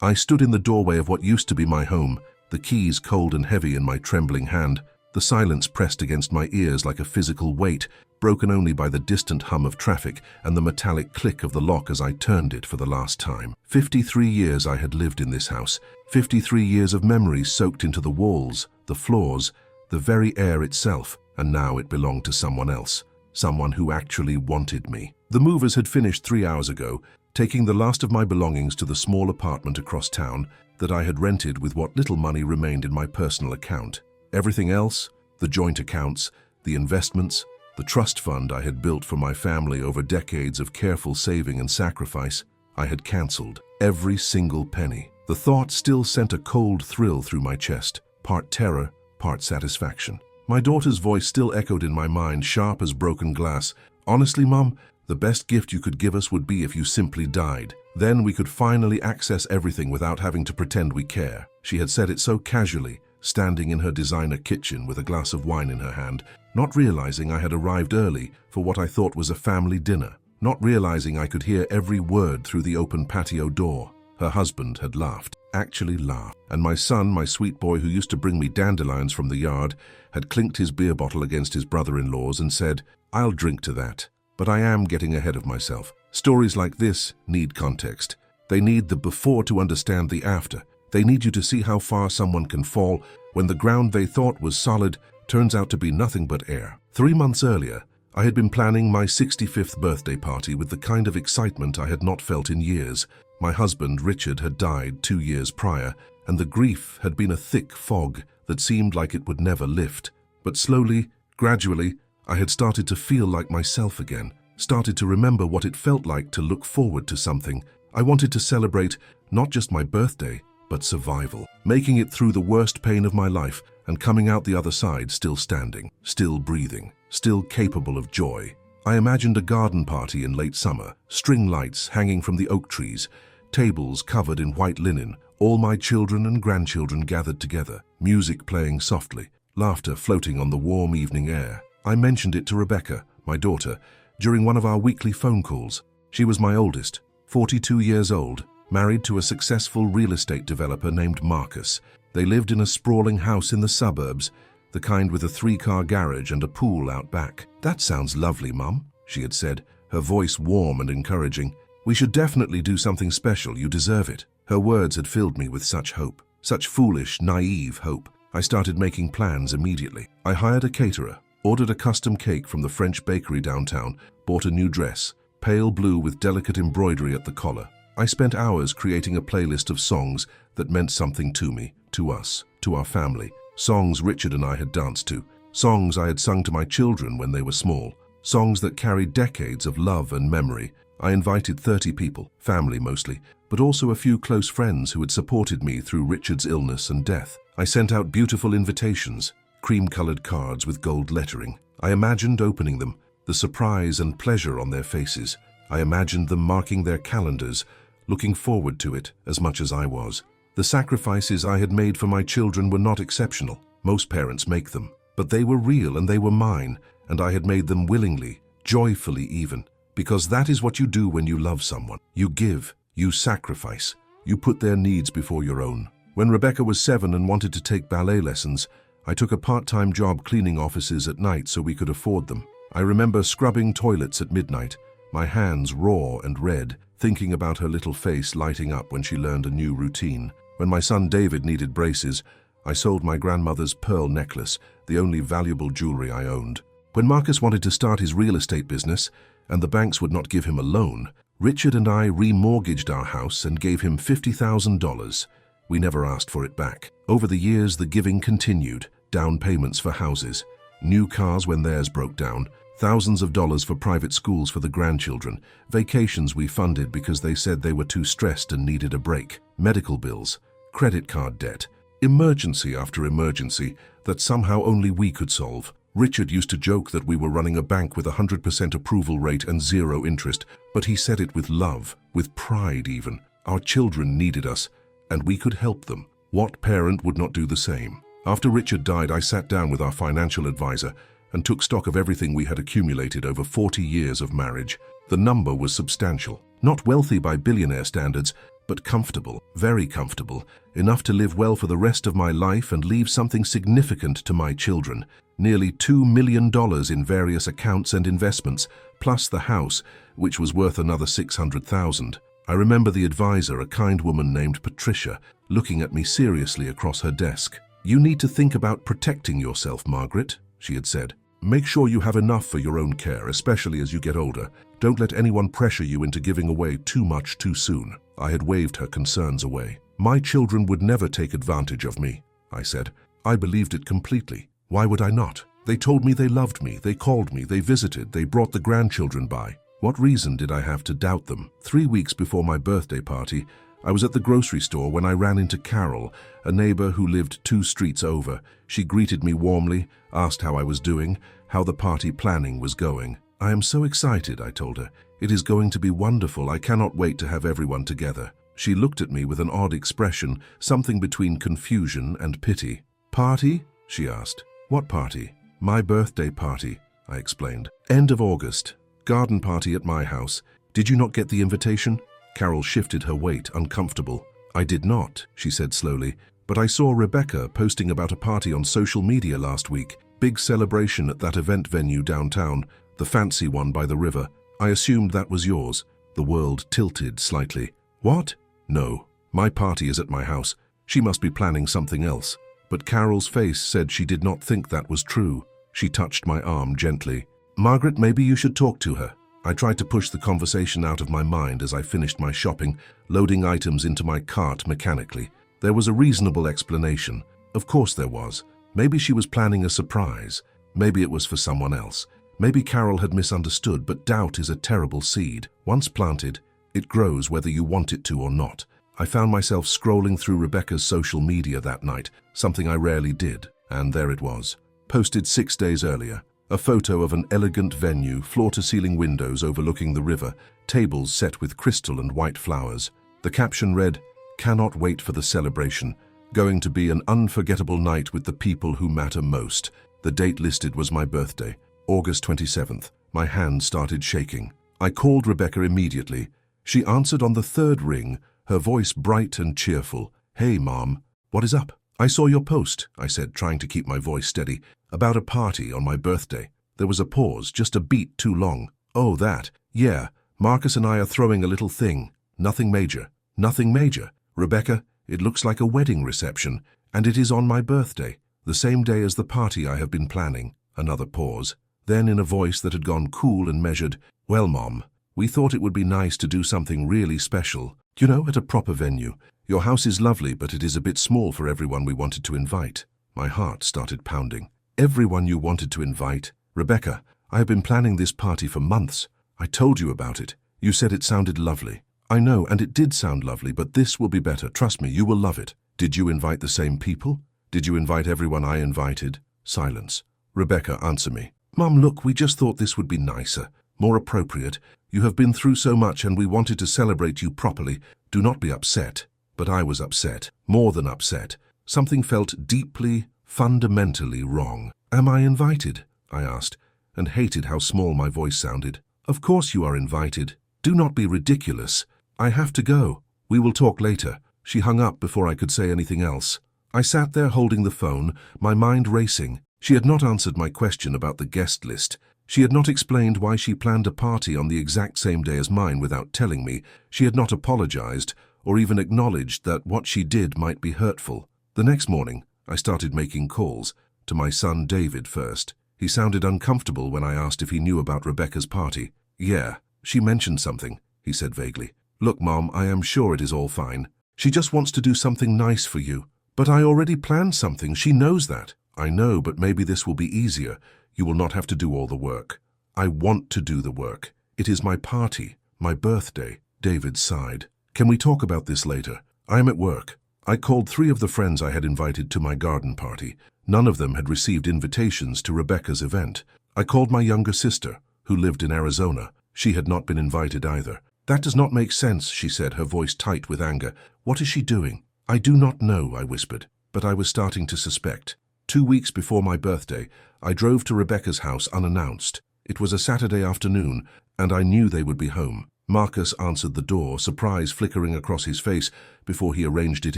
I stood in the doorway of what used to be my home, the keys cold and heavy in my trembling hand, the silence pressed against my ears like a physical weight, broken only by the distant hum of traffic and the metallic click of the lock as I turned it for the last time. 53 years I had lived in this house, 53 years of memories soaked into the walls, the floors, the very air itself, and now it belonged to someone else, someone who actually wanted me. The movers had finished 3 hours ago, taking the last of my belongings to the small apartment across town that I had rented with what little money remained in my personal account. Everything else, the joint accounts, the investments, the trust fund I had built for my family over decades of careful saving and sacrifice, I had cancelled. Every single penny. The thought still sent a cold thrill through my chest, part terror, part satisfaction. My daughter's voice still echoed in my mind, sharp as broken glass. "Honestly, Mom, the best gift you could give us would be if you simply died. Then we could finally access everything without having to pretend we care." She had said it so casually, standing in her designer kitchen with a glass of wine in her hand, not realizing I had arrived early for what I thought was a family dinner, not realizing I could hear every word through the open patio door. Her husband had laughed, actually laughed, and my son, my sweet boy who used to bring me dandelions from the yard, had clinked his beer bottle against his brother-in-law's and said, "I'll drink to that." But I am getting ahead of myself. Stories like this need context. They need the before to understand the after. They need you to see how far someone can fall when the ground they thought was solid turns out to be nothing but air. 3 months earlier, I had been planning my 65th birthday party with the kind of excitement I had not felt in years. My husband, Richard, had died 2 years prior, and the grief had been a thick fog that seemed like it would never lift. But slowly, gradually, I had started to feel like myself again, started to remember what it felt like to look forward to something. I wanted to celebrate not just my birthday, but survival, making it through the worst pain of my life and coming out the other side still standing, still breathing, still capable of joy. I imagined a garden party in late summer, string lights hanging from the oak trees, tables covered in white linen, all my children and grandchildren gathered together, music playing softly, laughter floating on the warm evening air. I mentioned it to Rebecca, my daughter, during one of our weekly phone calls. She was my oldest, 42 years old, married to a successful real estate developer named Marcus. They lived in a sprawling house in the suburbs, the kind with a 3-car garage and a pool out back. "That sounds lovely, Mum," she had said, her voice warm and encouraging. "We should definitely do something special. You deserve it." Her words had filled me with such hope, such foolish, naive hope. I started making plans immediately. I hired a caterer, ordered a custom cake from the French bakery downtown, bought a new dress, pale blue with delicate embroidery at the collar. I spent hours creating a playlist of songs that meant something to me, to us, to our family. Songs Richard and I had danced to, songs I had sung to my children when they were small, songs that carried decades of love and memory. I invited 30 people, family mostly, but also a few close friends who had supported me through Richard's illness and death. I sent out beautiful invitations, cream-colored cards with gold lettering. I imagined opening them, the surprise and pleasure on their faces. I imagined them marking their calendars, looking forward to it as much as I was. The sacrifices I had made for my children were not exceptional. Most parents make them. But they were real and they were mine, and I had made them willingly, joyfully even. Because that is what you do when you love someone. You give, you sacrifice, you put their needs before your own. When Rebecca was 7 and wanted to take ballet lessons, I took a part-time job cleaning offices at night so we could afford them. I remember scrubbing toilets at midnight, my hands raw and red, thinking about her little face lighting up when she learned a new routine. When my son David needed braces, I sold my grandmother's pearl necklace, the only valuable jewelry I owned. When Marcus wanted to start his real estate business, and the banks would not give him a loan, Richard and I remortgaged our house and gave him $50,000. We never asked for it back. Over the years, the giving continued. Down payments for houses, new cars when theirs broke down, thousands of dollars for private schools for the grandchildren, vacations we funded because they said they were too stressed and needed a break, medical bills, credit card debt, emergency after emergency that somehow only we could solve. Richard used to joke that we were running a bank with 100% approval rate and 0 interest, but he said it with love, with pride even. Our children needed us, and we could help them. What parent would not do the same? After Richard died, I sat down with our financial advisor and took stock of everything we had accumulated over 40 years of marriage. The number was substantial. Not wealthy by billionaire standards, but comfortable, very comfortable, enough to live well for the rest of my life and leave something significant to my children. Nearly $2 million in various accounts and investments, plus the house, which was worth another $600,000. I remember the advisor, a kind woman named Patricia, looking at me seriously across her desk. "You need to think about protecting yourself, Margaret," she had said. "Make sure you have enough for your own care, especially as you get older. Don't let anyone pressure you into giving away too much too soon." I had waved her concerns away. "My children would never take advantage of me," I said. I believed it completely. Why would I not? They told me they loved me, they called me, they visited, they brought the grandchildren by. What reason did I have to doubt them? 3 weeks before my birthday party, I was at the grocery store when I ran into Carol, a neighbor who lived 2 streets over. She greeted me warmly, asked how I was doing, how the party planning was going. "I am so excited," I told her. "It is going to be wonderful. I cannot wait to have everyone together." She looked at me with an odd expression, something between confusion and pity. "Party?" she asked. "What party?" "My birthday party," I explained. "End of August. Garden party at my house. Did you not get the invitation?" Carol shifted her weight, uncomfortable. "I did not," she said slowly, "but I saw Rebecca posting about a party on social media last week. Big celebration at that event venue downtown, the fancy one by the river. I assumed that was yours." The world tilted slightly. "What?" "No, my party is at my house. She must be planning something else." But Carol's face said she did not think that was true. She touched my arm gently. "Margaret, maybe you should talk to her." I tried to push the conversation out of my mind as I finished my shopping, loading items into my cart mechanically. There was a reasonable explanation. Of course there was. Maybe she was planning a surprise. Maybe it was for someone else. Maybe Carol had misunderstood, but doubt is a terrible seed. Once planted, it grows whether you want it to or not. I found myself scrolling through Rebecca's social media that night, something I rarely did, and there it was, posted 6 days earlier. A photo of an elegant venue, floor-to-ceiling windows overlooking the river, tables set with crystal and white flowers. The caption read, "Cannot wait for the celebration. Going to be an unforgettable night with the people who matter most." The date listed was my birthday, August 27th. My hand started shaking. I called Rebecca immediately. She answered on the 3rd ring, her voice bright and cheerful. "Hey, Mom, what is up?" "I saw your post," I said, trying to keep my voice steady, "about a party on my birthday." There was a pause, just a beat too long. "Oh, that. Yeah, Marcus and I are throwing a little thing. Nothing major." "Nothing major?" "Rebecca, it looks like a wedding reception, and it is on my birthday, the same day as the party I have been planning." Another pause. Then, in a voice that had gone cool and measured, "Well, Mom, we thought it would be nice to do something really special. You know, at a proper venue. Your house is lovely, but it is a bit small for everyone we wanted to invite." My heart started pounding. "Everyone you wanted to invite? Rebecca, I have been planning this party for months. I told you about it. You said it sounded lovely." "I know, and it did sound lovely, but this will be better. Trust me, you will love it." "Did you invite the same people? Did you invite everyone I invited?" Silence. "Rebecca, answer me." "Mom, look, we just thought this would be nicer, more appropriate. You have been through so much and we wanted to celebrate you properly. Do not be upset." But I was upset, more than upset. Something felt deeply, fundamentally wrong. "Am I invited?" I asked, and hated how small my voice sounded. "Of course you are invited. Do not be ridiculous. I have to go. We will talk later." She hung up before I could say anything else. I sat there holding the phone, my mind racing. She had not answered my question about the guest list. She had not explained why she planned a party on the exact same day as mine without telling me. She had not apologized, or even acknowledged that what she did might be hurtful. The next morning, I started making calls, to my son David first. He sounded uncomfortable when I asked if he knew about Rebecca's party. "Yeah, she mentioned something," he said vaguely. "Look, Mom, I am sure it is all fine. She just wants to do something nice for you." "But I already planned something. She knows that." "I know, but maybe this will be easier. You will not have to do all the work." "I want to do the work. It is my party, my birthday." David sighed. "Can we talk about this later? I am at work." I called 3 of the friends I had invited to my garden party. None of them had received invitations to Rebecca's event. I called my younger sister, who lived in Arizona. She had not been invited either. "That does not make sense," she said, her voice tight with anger. "What is she doing?" "I do not know," I whispered, but I was starting to suspect. 2 weeks before my birthday, I drove to Rebecca's house unannounced. It was a Saturday afternoon, and I knew they would be home. Marcus answered the door, surprise flickering across his face before he arranged it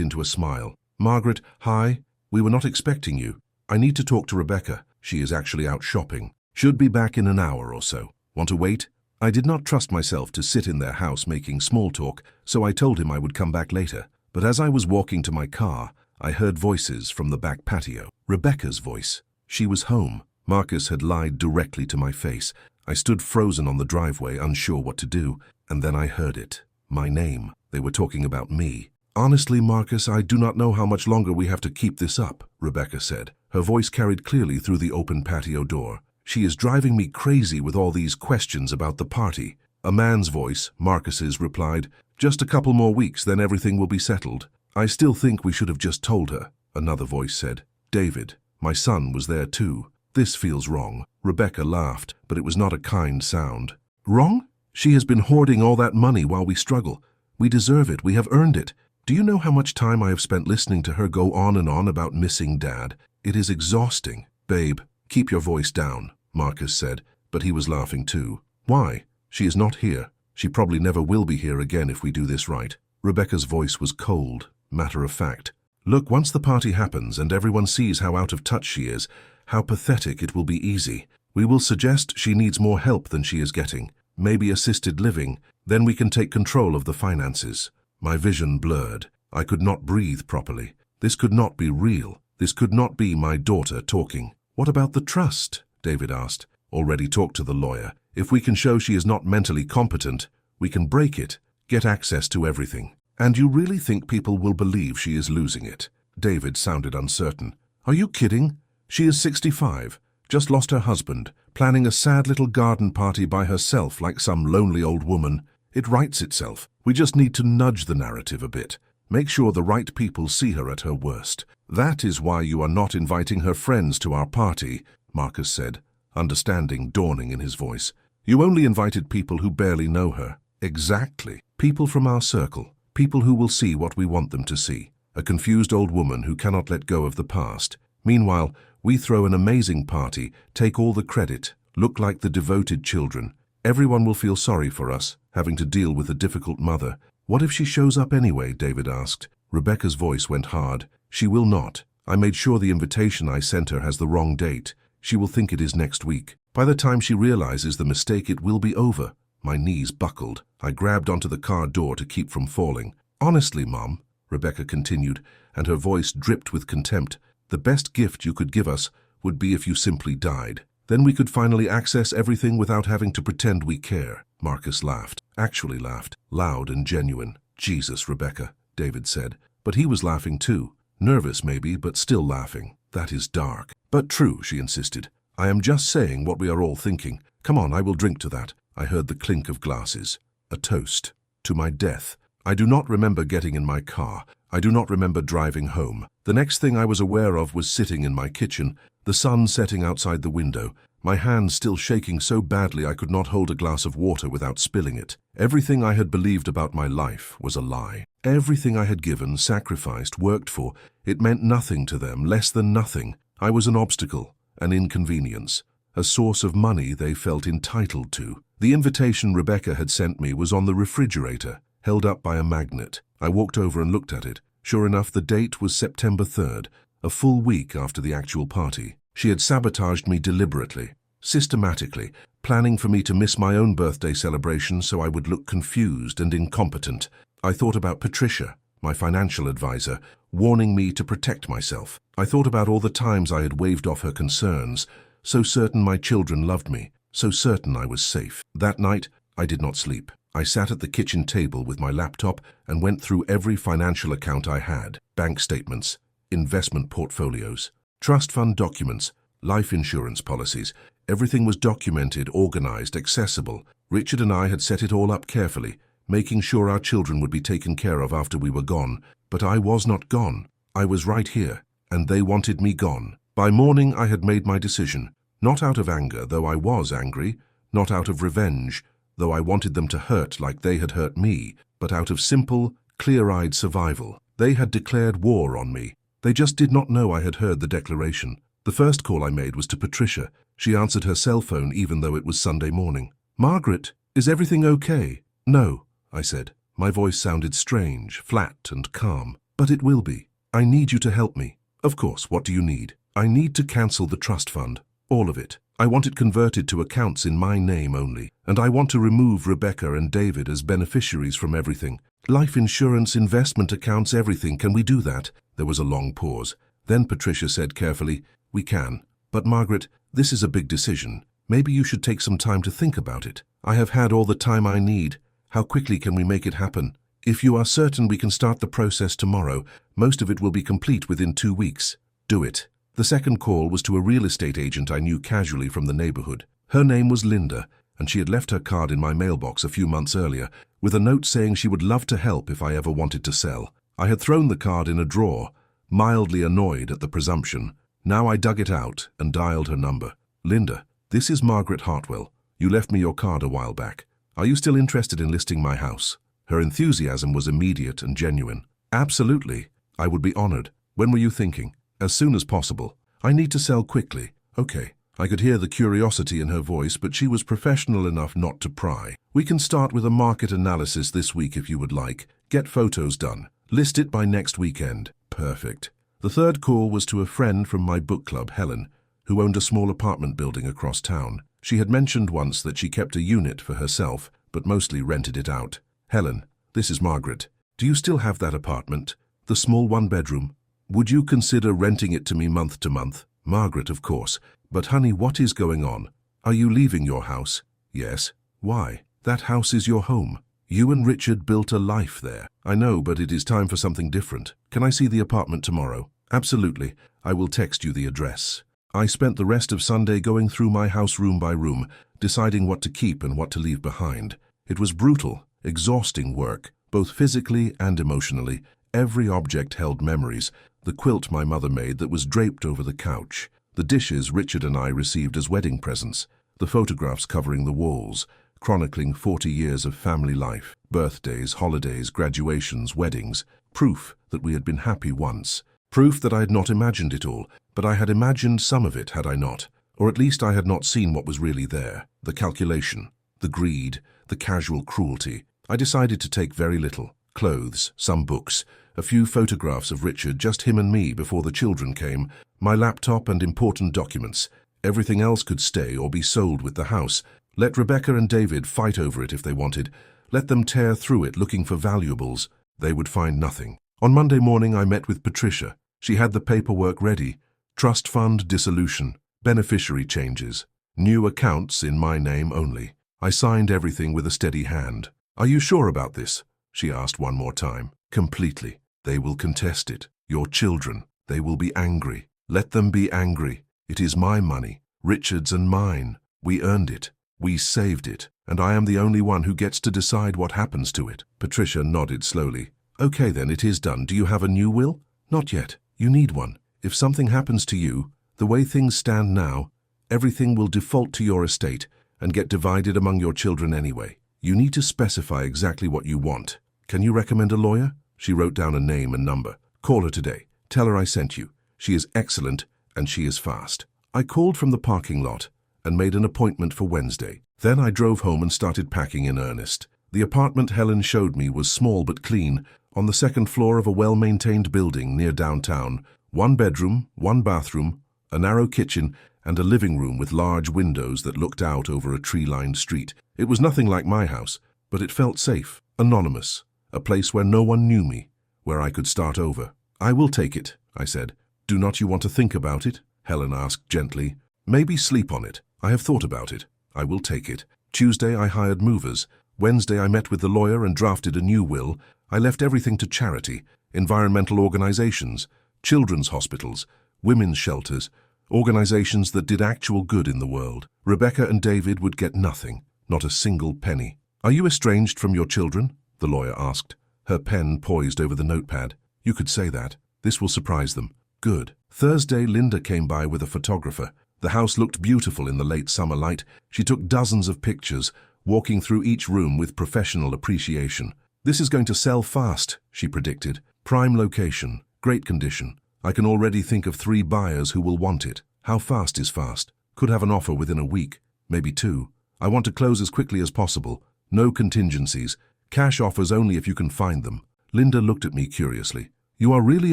into a smile. Margaret, hi. We were not expecting you. I need to talk to Rebecca. She is actually out shopping. Should be back in an hour or so. Want to wait? I did not trust myself to sit in their house making small talk, so I told him I would come back later. But as I was walking to my car, I heard voices from the back patio. Rebecca's voice. She was home. Marcus had lied directly to my face. I stood frozen on the driveway, unsure what to do, and then I heard it. My name. They were talking about me. Honestly, Marcus, I do not know how much longer we have to keep this up, Rebecca said. Her voice carried clearly through the open patio door. She is driving me crazy with all these questions about the party. A man's voice, Marcus's, replied, just a couple more weeks, then everything will be settled. I still think we should have just told her, another voice said. David, my son, was there too. This feels wrong. Rebecca laughed, but it was not a kind sound. Wrong? She has been hoarding all that money while we struggle. We deserve it. We have earned it. Do you know how much time I have spent listening to her go on and on about missing Dad? It is exhausting. Babe, keep your voice down, Marcus said, but he was laughing too. Why? She is not here. She probably never will be here again if we do this right. Rebecca's voice was cold, matter of fact. Look, once the party happens and everyone sees how out of touch she is, how pathetic, it will be easy. We will suggest she needs more help than she is getting. Maybe assisted living. Then we can take control of the finances. My vision blurred. I could not breathe properly. This could not be real. This could not be my daughter talking. What about the trust? David asked. Already talked to the lawyer. If we can show she is not mentally competent, we can break it, get access to everything. And you really think people will believe she is losing it? David sounded uncertain. Are you kidding? She is 65, just lost her husband, planning a sad little garden party by herself like some lonely old woman. It writes itself. We just need to nudge the narrative a bit. Make sure the right people see her at her worst. That is why you are not inviting her friends to our party, Marcus said, understanding dawning in his voice. You only invited people who barely know her. Exactly. People from our circle. People who will see what we want them to see. A confused old woman who cannot let go of the past. Meanwhile, we throw an amazing party, take all the credit, look like the devoted children. Everyone will feel sorry for us, having to deal with a difficult mother. What if she shows up anyway? David asked. Rebecca's voice went hard. She will not. I made sure the invitation I sent her has the wrong date. She will think it is next week. By the time she realizes the mistake, it will be over. My knees buckled. I grabbed onto the car door to keep from falling. Honestly, Mom, Rebecca continued, and her voice dripped with contempt, the best gift you could give us would be if you simply died. Then we could finally access everything without having to pretend we care. Marcus laughed. Actually laughed. Loud and genuine. Jesus, Rebecca, David said. But he was laughing too. Nervous maybe, but still laughing. That is dark. But true, she insisted. I am just saying what we are all thinking. Come on, I will drink to that. I heard the clink of glasses. A toast. To my death. I do not remember getting in my car. I do not remember driving home. The next thing I was aware of was sitting in my kitchen, the sun setting outside the window, my hands still shaking so badly I could not hold a glass of water without spilling it. Everything I had believed about my life was a lie. Everything I had given, sacrificed, worked for, it meant nothing to them, less than nothing. I was an obstacle, an inconvenience, a source of money they felt entitled to. The invitation Rebecca had sent me was on the refrigerator, held up by a magnet. I walked over and looked at it. Sure enough, the date was September 3rd, a full week after the actual party. She had sabotaged me deliberately, systematically, planning for me to miss my own birthday celebration so I would look confused and incompetent. I thought about Patricia, my financial advisor, warning me to protect myself. I thought about all the times I had waved off her concerns, so certain my children loved me, so certain I was safe. That night, I did not sleep. I sat at the kitchen table with my laptop and went through every financial account I had, bank statements, investment portfolios, trust fund documents, life insurance policies. Everything was documented, organized, accessible. Richard and I had set it all up carefully, making sure our children would be taken care of after we were gone. But I was not gone. I was right here, and they wanted me gone. By morning, I had made my decision, not out of anger, though I was angry, not out of revenge, though I wanted them to hurt like they had hurt me, but out of simple, clear-eyed survival. They had declared war on me. They just did not know I had heard the declaration. The first call I made was to Patricia. She answered her cell phone even though it was Sunday morning. Margaret, is everything okay? No, I said. My voice sounded strange, flat and calm. But it will be. I need you to help me. Of course, what do you need? I need to cancel the trust fund. All of it. I want it converted to accounts in my name only. And I want to remove Rebecca and David as beneficiaries from everything. Life insurance, investment accounts, everything. Can we do that? There was a long pause. Then Patricia said carefully, "We can. But Margaret, this is a big decision. Maybe you should take some time to think about it. I have had all the time I need. How quickly can we make it happen? If you are certain we can start the process tomorrow, most of it will be complete within 2 weeks. Do it." The second call was to a real estate agent I knew casually from the neighborhood. Her name was Linda, and she had left her card in my mailbox a few months earlier, with a note saying she would love to help if I ever wanted to sell. I had thrown the card in a drawer, mildly annoyed at the presumption. Now I dug it out and dialed her number. "Linda, this is Margaret Hartwell. You left me your card a while back. Are you still interested in listing my house?" Her enthusiasm was immediate and genuine. "Absolutely. I would be honored. When were you thinking?" "As soon as possible. I need to sell quickly." "Okay." I could hear the curiosity in her voice, but she was professional enough not to pry. "We can start with a market analysis this week if you would like. Get photos done. List it by next weekend." Perfect. The third call was to a friend from my book club, Helen, who owned a small apartment building across town. She had mentioned once that she kept a unit for herself, but mostly rented it out. "Helen, this is Margaret. Do you still have that apartment? The small one-bedroom? Would you consider renting it to me month to month?" "Margaret, of course. But honey, what is going on? Are you leaving your house?" "Yes." "Why? That house is your home. You and Richard built a life there." "I know, but it is time for something different. Can I see the apartment tomorrow?" "Absolutely. I will text you the address." I spent the rest of Sunday going through my house room by room, deciding what to keep and what to leave behind. It was brutal, exhausting work, both physically and emotionally. Every object held memories. The quilt my mother made that was draped over the couch, the dishes Richard and I received as wedding presents, the photographs covering the walls, chronicling 40 years of family life, birthdays, holidays, graduations, weddings, proof that we had been happy once, proof that I had not imagined it all, but I had imagined some of it, had I not? Or at least I had not seen what was really there, the calculation, the greed, the casual cruelty. I decided to take very little: clothes, some books, a few photographs of Richard, just him and me before the children came, my laptop and important documents. Everything else could stay or be sold with the house. Let Rebecca and David fight over it if they wanted. Let them tear through it looking for valuables. They would find nothing. On Monday morning I met with Patricia. She had the paperwork ready. Trust fund dissolution, beneficiary changes, new accounts in my name only. I signed everything with a steady hand. "Are you sure about this?" she asked one more time. "Completely. They will contest it. Your children. They will be angry. Let them be angry. It is my money, Richard's and mine. We earned it. We saved it. And I am the only one who gets to decide what happens to it." Patricia nodded slowly. "Okay then, it is done. Do you have a new will?" "Not yet. You need one. If something happens to you, the way things stand now, everything will default to your estate and get divided among your children anyway. You need to specify exactly what you want. Can you recommend a lawyer?" She wrote down a name and number. "Call her today. Tell her I sent you. She is excellent and she is fast." I called from the parking lot and made an appointment for Wednesday. Then I drove home and started packing in earnest. The apartment Helen showed me was small but clean, on the second floor of a well-maintained building near downtown. 1 bedroom, 1 bathroom, a narrow kitchen, and a living room with large windows that looked out over a tree-lined street. It was nothing like my house, but it felt safe, anonymous, a place where no one knew me, where I could start over. "I will take it," I said. "Do not you want to think about it?" Helen asked gently. "Maybe sleep on it. I have thought about it. I will take it." Tuesday I hired movers. Wednesday I met with the lawyer and drafted a new will. I left everything to charity, environmental organizations, children's hospitals, women's shelters, organizations that did actual good in the world. Rebecca and David would get nothing, not a single penny. "Are you estranged from your children?" the lawyer asked, her pen poised over the notepad. "You could say that. This will surprise them." "Good." Thursday, Linda came by with a photographer. The house looked beautiful in the late summer light. She took dozens of pictures, walking through each room with professional appreciation. "This is going to sell fast," she predicted. "Prime location, great condition. I can already think of 3 buyers who will want it." "How fast is fast?" "Could have an offer within a week, maybe 2. I want to close as quickly as possible. No contingencies. Cash offers only if you can find them. Linda looked at me curiously. You are really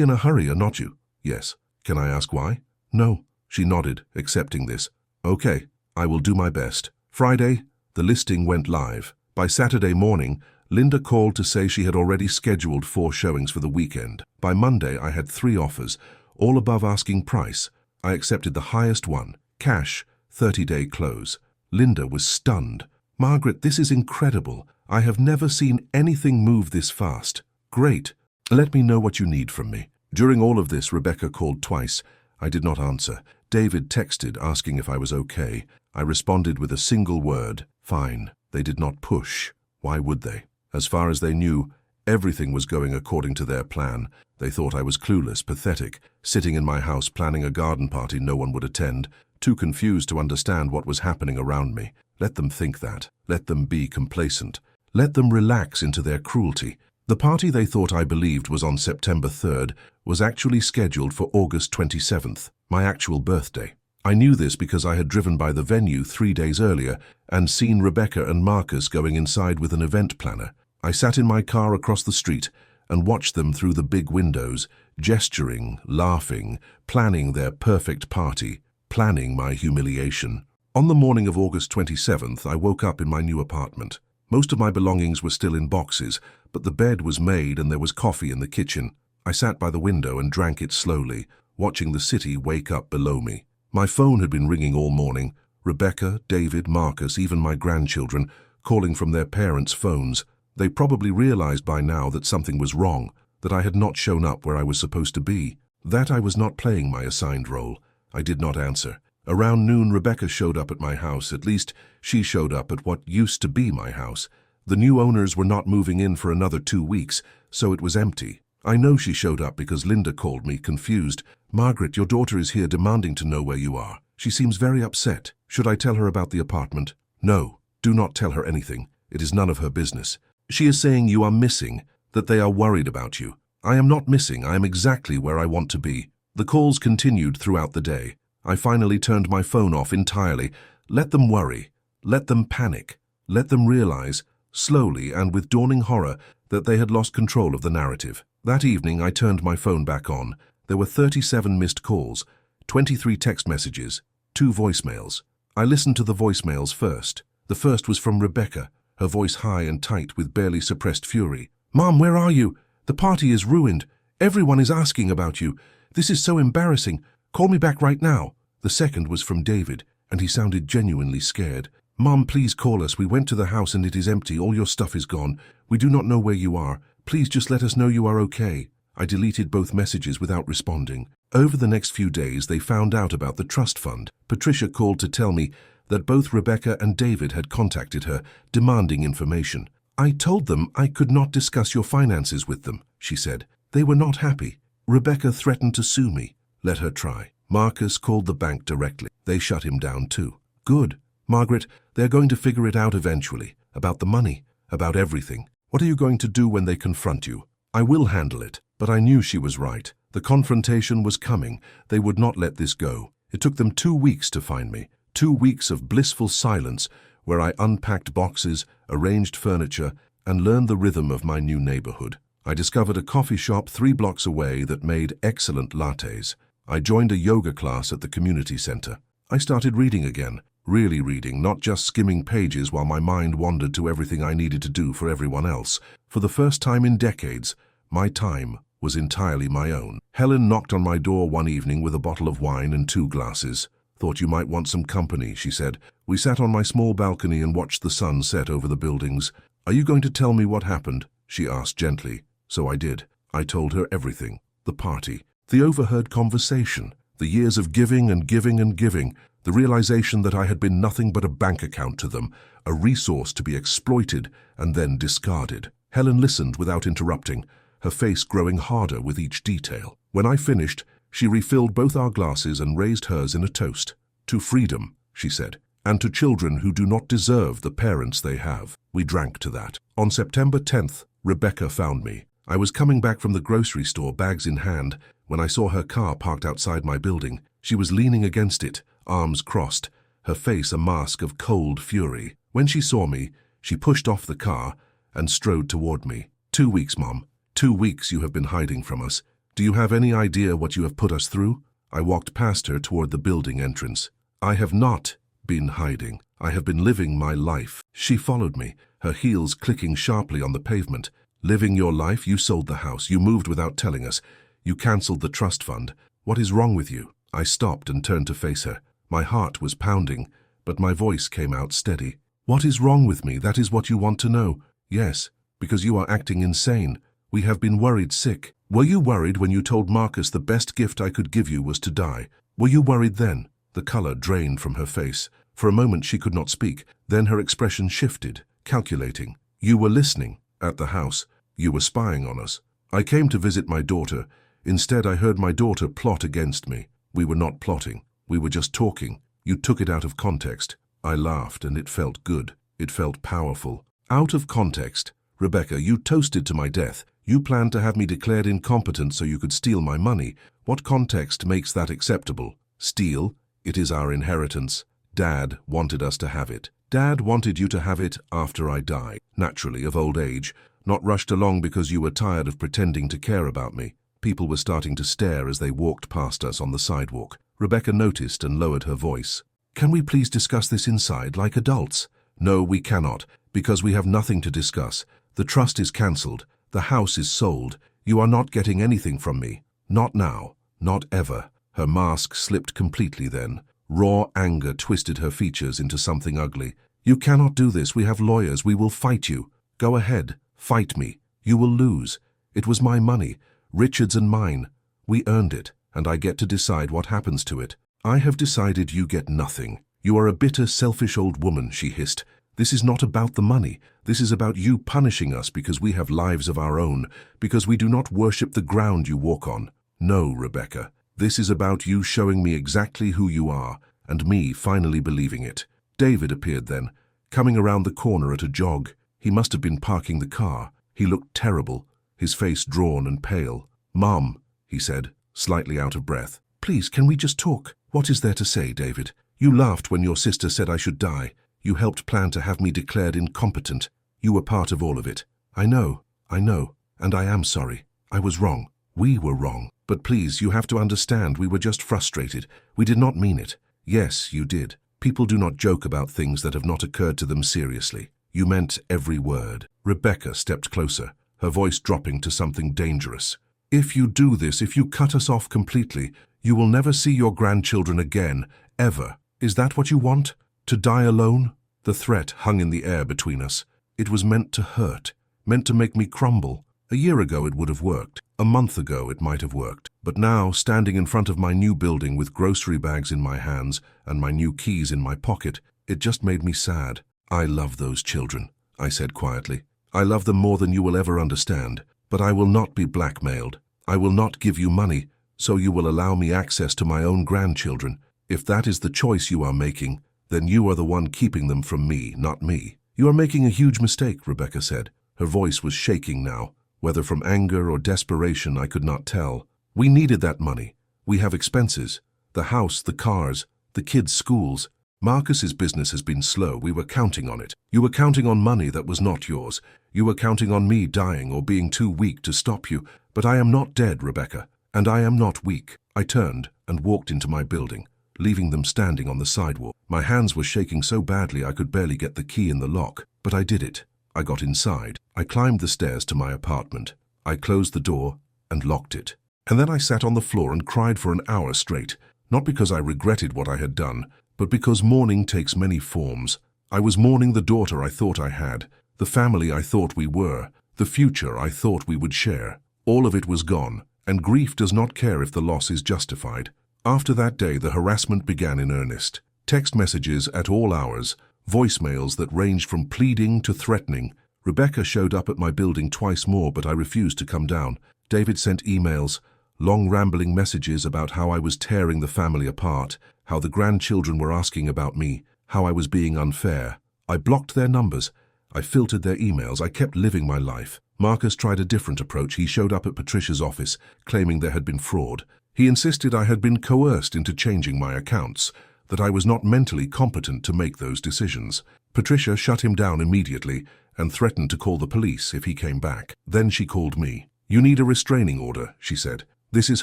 in a hurry, are not you? Yes. Can I ask why? No. She nodded, accepting this. Okay, I will do my best. Friday, the listing went live. By Saturday morning, Linda called to say she had already scheduled 4 showings for the weekend. By Monday, I had 3 offers, all above asking price. I accepted the highest one, cash, 30-day close. Linda was stunned. Margaret, this is incredible. I have never seen anything move this fast. Great. Let me know what you need from me. During all of this, Rebecca called twice. I did not answer. David texted asking if I was okay. I responded with a single word, fine. They did not push. Why would they? As far as they knew, everything was going according to their plan. They thought I was clueless, pathetic, sitting in my house planning a garden party no one would attend, too confused to understand what was happening around me. Let them think that. Let them be complacent. Let them relax into their cruelty. The party they thought I believed was on September 3rd was actually scheduled for August 27th, my actual birthday. I knew this because I had driven by the venue 3 days earlier and seen Rebecca and Marcus going inside with an event planner. I sat in my car across the street and watched them through the big windows, gesturing, laughing, planning their perfect party, planning my humiliation. On the morning of August 27th, I woke up in my new apartment. Most of my belongings were still in boxes, but the bed was made and there was coffee in the kitchen. I sat by the window and drank it slowly, watching the city wake up below me. My phone had been ringing all morning. Rebecca, David, Marcus, even my grandchildren, calling from their parents' phones. They probably realized by now that something was wrong, that I had not shown up where I was supposed to be, that I was not playing my assigned role. I did not answer. Around noon, Rebecca showed up at my house. At least, she showed up at what used to be my house. The new owners were not moving in for another 2 weeks, so it was empty. I know she showed up because Linda called me, confused. Margaret, your daughter is here demanding to know where you are. She seems very upset. Should I tell her about the apartment? No, do not tell her anything. It is none of her business. She is saying you are missing, that they are worried about you. I am not missing. I am exactly where I want to be. The calls continued throughout the day. I finally turned my phone off entirely. Let them worry. Let them panic. Let them realize, slowly and with dawning horror, that they had lost control of the narrative. That evening, I turned my phone back on. There were 37 missed calls, 23 text messages, 2 voicemails. I listened to the voicemails first. The first was from Rebecca, her voice high and tight with barely suppressed fury. Mom, where are you? The party is ruined. Everyone is asking about you. This is so embarrassing. Call me back right now. The second was from David, and he sounded genuinely scared. Mom, please call us. We went to the house and it is empty. All your stuff is gone. We do not know where you are. Please just let us know you are okay. I deleted both messages without responding. Over the next few days, they found out about the trust fund. Patricia called to tell me that both Rebecca and David had contacted her, demanding information. I told them I could not discuss your finances with them, she said. They were not happy. Rebecca threatened to sue me. Let her try. Marcus called the bank directly. They shut him down too. Good. Margaret, they're going to figure it out eventually. About the money. About everything. What are you going to do when they confront you? I will handle it. But I knew she was right. The confrontation was coming. They would not let this go. It took them 2 weeks to find me. 2 weeks of blissful silence where I unpacked boxes, arranged furniture, and learned the rhythm of my new neighborhood. I discovered a coffee shop 3 blocks away that made excellent lattes. I joined a yoga class at the community center. I started reading again, really reading, not just skimming pages while my mind wandered to everything I needed to do for everyone else. For the first time in decades, my time was entirely my own. Helen knocked on my door one evening with a bottle of wine and 2 glasses. Thought you might want some company, she said. We sat on my small balcony and watched the sun set over the buildings. Are you going to tell me what happened? She asked gently. So I did. I told her everything. The party. The overheard conversation. The years of giving and giving and giving. The realization that I had been nothing but a bank account to them. A resource to be exploited and then discarded. Helen listened without interrupting, her face growing harder with each detail. When I finished, she refilled both our glasses and raised hers in a toast. To freedom, she said, and to children who do not deserve the parents they have. We drank to that. On September 10th, Rebecca found me. I was coming back from the grocery store, bags in hand, when I saw her car parked outside my building. She was leaning against it, arms crossed, her face a mask of cold fury. When she saw me, she pushed off the car and strode toward me. 2 weeks, Mom. 2 weeks you have been hiding from us. Do you have any idea what you have put us through? I walked past her toward the building entrance. I have not been hiding. I have been living my life. She followed me, her heels clicking sharply on the pavement. Living your life? You sold the house. You moved without telling us. You cancelled the trust fund. What is wrong with you? I stopped and turned to face her. My heart was pounding, but my voice came out steady. What is wrong with me? That is what you want to know. Yes, because you are acting insane. We have been worried sick. Were you worried when you told Marcus the best gift I could give you was to die? Were you worried then? The color drained from her face. For a moment she could not speak. Then her expression shifted, calculating. You were listening at the house. You were spying on us. I came to visit my daughter. Instead, I heard my daughter plot against me. We were not plotting. We were just talking. You took it out of context. I laughed, and it felt good. It felt powerful. Out of context? Rebecca, you toasted to my death. You planned to have me declared incompetent so you could steal my money. What context makes that acceptable? Steal? It is our inheritance. Dad wanted us to have it. Dad wanted you to have it after I die. Naturally, of old age. Not rushed along because you were tired of pretending to care about me. People were starting to stare as they walked past us on the sidewalk. Rebecca noticed and lowered her voice. Can we please discuss this inside like adults? No, we cannot, because we have nothing to discuss. The trust is cancelled. The house is sold. You are not getting anything from me. Not now. Not ever. Her mask slipped completely then. Raw anger twisted her features into something ugly. You cannot do this. We have lawyers. We will fight you. Go ahead. Fight me. You will lose. It was my money. Richard's and mine. We earned it, and I get to decide what happens to it. I have decided you get nothing. You are a bitter, selfish old woman, she hissed. This is not about the money. This is about you punishing us because we have lives of our own, because we do not worship the ground you walk on. No, Rebecca. This is about you showing me exactly who you are, and me finally believing it. David appeared then, coming around the corner at a jog. He must have been parking the car. He looked terrible, his face drawn and pale. Mom, he said, slightly out of breath. Please, can we just talk? What is there to say, David? You laughed when your sister said I should die. You helped plan to have me declared incompetent. You were part of all of it. I know, and I am sorry. I was wrong. We were wrong. But please, you have to understand, we were just frustrated. We did not mean it. Yes, you did. People do not joke about things that have not occurred to them seriously. You meant every word. Rebecca stepped closer, her voice dropping to something dangerous. If you do this, if you cut us off completely, you will never see your grandchildren again, ever. Is that what you want? To die alone? The threat hung in the air between us. It was meant to hurt, meant to make me crumble. A year ago it would have worked. A month ago it might have worked. But now, standing in front of my new building with grocery bags in my hands and my new keys in my pocket, it just made me sad. I love those children, I said quietly. I love them more than you will ever understand. But I will not be blackmailed. I will not give you money, so you will allow me access to my own grandchildren. If that is the choice you are making, then you are the one keeping them from me, not me. You are making a huge mistake, Rebecca said. Her voice was shaking now. Whether from anger or desperation, I could not tell. We needed that money. We have expenses. The house, the cars, the kids' schools. Marcus's business has been slow. We were counting on it. You were counting on money that was not yours. You were counting on me dying or being too weak to stop you. But I am not dead, Rebecca, and I am not weak. I turned and walked into my building, leaving them standing on the sidewalk. My hands were shaking so badly I could barely get the key in the lock, but I did it. I got inside. I climbed the stairs to my apartment. I closed the door and locked it. And then I sat on the floor and cried for an hour straight, not because I regretted what I had done, but because mourning takes many forms. I was mourning the daughter I thought I had, the family I thought we were, the future I thought we would share. All of it was gone, and grief does not care if the loss is justified. After that day, the harassment began in earnest. Text messages at all hours, voicemails that ranged from pleading to threatening. Rebecca showed up at my building twice more, but I refused to come down. David sent emails, long rambling messages about how I was tearing the family apart, how the grandchildren were asking about me, how I was being unfair. I blocked their numbers. I filtered their emails. I kept living my life. Marcus tried a different approach. He showed up at Patricia's office, claiming there had been fraud. He insisted I had been coerced into changing my accounts, that I was not mentally competent to make those decisions. Patricia shut him down immediately, and threatened to call the police if he came back. Then she called me. "You need a restraining order," she said. "This is